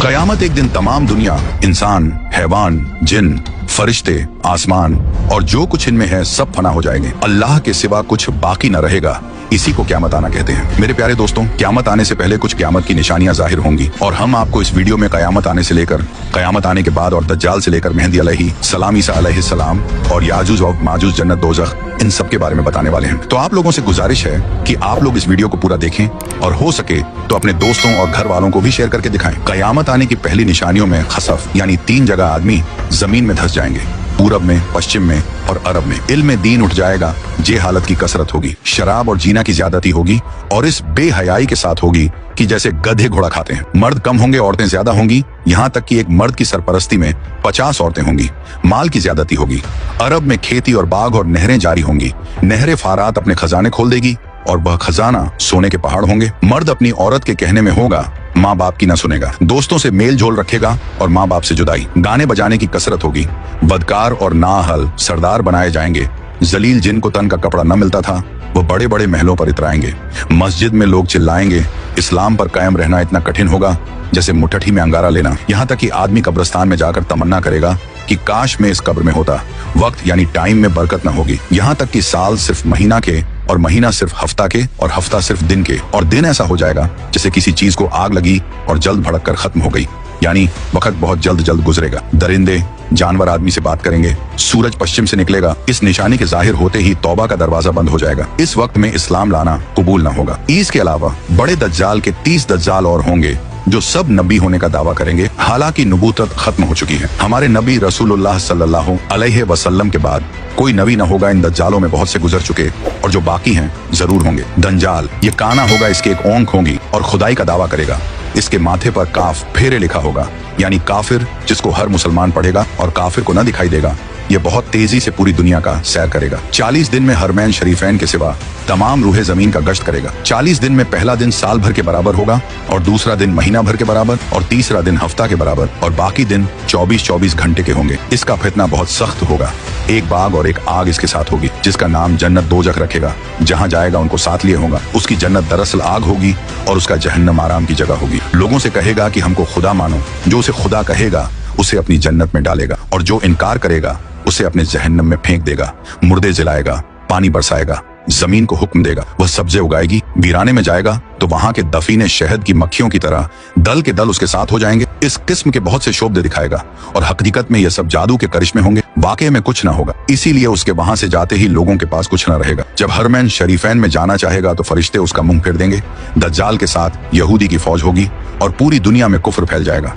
कयामत एक दिन तमाम दुनिया, इंसान, हैवान, जिन, फरिश्ते, आसमान और जो कुछ इनमें है सब फना हो जाएंगे। अल्लाह के सिवा कुछ बाकी न रहेगा। इसी को क़यामत आना कहते हैं। मेरे प्यारे दोस्तों, क़यामत आने से पहले कुछ क़यामत की निशानियां जाहिर होंगी और हम आपको इस वीडियो में क़यामत आने से लेकर क़यामत आने के बाद और दज्जाल से लेकर मेहदी अलैहिस्सलाम, ईसा अलैहिस्सलाम और याजूज और माजूज, जन्नत, दोज़ख, इन सब के बारे में बताने वाले हैं। तो आप लोगों से गुजारिश है कि आप लोग इस वीडियो को पूरा देखें और हो सके तो अपने दोस्तों और घर वालों को भी शेयर करके दिखाएं। क़यामत आने की पहली निशानियों में खसफ यानी 3 जगह आदमी जमीन में धंस जाएंगे, पूरब में, पश्चिम में और अरब में। इल्म दीन उठ जाएगा, जे हालत की कसरत होगी, शराब और जीना की ज्यादती होगी और इस बेहयाई के साथ होगी कि जैसे गधे घोड़ा खाते हैं। मर्द कम होंगे, औरतें ज्यादा होंगी, यहाँ तक कि एक मर्द की सरपरस्ती में 50 औरतें होंगी। माल की ज्यादती होगी। अरब में खेती और बाग और नहरें जारी होंगी। नहरें फारात अपने खजाने खोल देगी और वह खजाना सोने के पहाड़ होंगे। मर्द अपनी औरत के कहने में होगा, माँ बाप की ना सुनेगा। दोस्तों से मेल जोल रखेगा और माँ बाप से जुदाई। गाने बजाने की कसरत होगी। बदकार और नाअहल सरदार बनाए जाएंगे। जलील जिनको तन का कपड़ा न मिलता था वो बड़े बड़े महलों पर इतराएंगे। मस्जिद में लोग चिल्लाएंगे। इस्लाम पर कायम रहना इतना कठिन होगा जैसे मुट्ठी में अंगारा लेना। यहाँ तक कि आदमी कब्रिस्तान में जाकर तमन्ना करेगा कि काश मैं इस कब्र में होता। वक्त यानी टाइम में बरकत न होगी। यहाँ तक कि साल सिर्फ महीना के और महीना सिर्फ हफ्ता के और हफ्ता सिर्फ दिन के और दिन ऐसा हो जाएगा जैसे किसी चीज को आग लगी और जल्द भड़क कर खत्म हो गई। यानी वक्त बहुत जल्द जल्द गुजरेगा। दरिंदे जानवर आदमी से बात करेंगे। सूरज पश्चिम से निकलेगा। इस निशानी के जाहिर होते ही तौबा का दरवाजा बंद हो जाएगा। इस वक्त में इस्लाम लाना कबूल न होगा। इसके अलावा बड़े दज्जाल के 30 दज्जाल और होंगे जो सब नबी होने का दावा करेंगे। हालांकि नबूवत खत्म हो चुकी है। हमारे नबी रसूलुल्लाह सल्लल्लाहु अलैहि वसल्लम के बाद कोई नबी न होगा। इन दज्जालों में बहुत से गुजर चुके और जो बाकी हैं जरूर होंगे। दंजाल ये काना होगा, इसके एक ओंख होंगी और खुदाई का दावा करेगा। इसके माथे पर काफ फेरे लिखा होगा, यानी काफिर, जिसको हर मुसलमान पढ़ेगा और काफिर को न दिखाई देगा। ये बहुत तेजी से पूरी दुनिया का सैर करेगा। 40 दिन में हरमैन शरीफैन के सिवा तमाम रूहे जमीन का गश्त करेगा। 40 दिन में पहला दिन साल भर के बराबर होगा और दूसरा दिन महीना भर के बराबर और तीसरा दिन हफ्ता के बराबर और बाकी दिन 24-24 घंटे के होंगे। इसका फितना बहुत सख्त होगा। एक बाग और एक आग इसके साथ होगी जिसका नाम जन्नत दोज़ख रखेगा। जहाँ जाएगा उनको साथ लिए होगा। उसकी जन्नत दरअसल आग होगी और उसका जहन्नम आराम की जगह होगी। लोगों से कहेगा कि हमको खुदा मानो। जो उसे खुदा कहेगा उसे अपनी जन्नत में डालेगा और जो इनकार करेगा उसे अपने जहन्नम में फेंक देगा। मुर्दे जलाएगा, पानी बरसाएगा, जमीन को हुक्म देगा, वह सब्जे उगाएगी। वीराने में जाएगा तो वहां के दफीने शहद की मक्खियों की तरह दल के दल उसके साथ हो जाएंगे। इस किस्म के बहुत से शोबदे दिखाएगा और हकीकत में यह सब जादू के करिश्मे होंगे। वाकई में कुछ ना होगा। इसीलिए उसके वहां से जाते ही लोगों के पास कुछ न रहेगा। जब हरमैन शरीफैन में जाना चाहेगा तो फरिश्ते उसका मुंह फेर देंगे। दज्जाल के साथ यहूदी की फौज होगी और पूरी दुनिया में कुफ्र फैल जाएगा।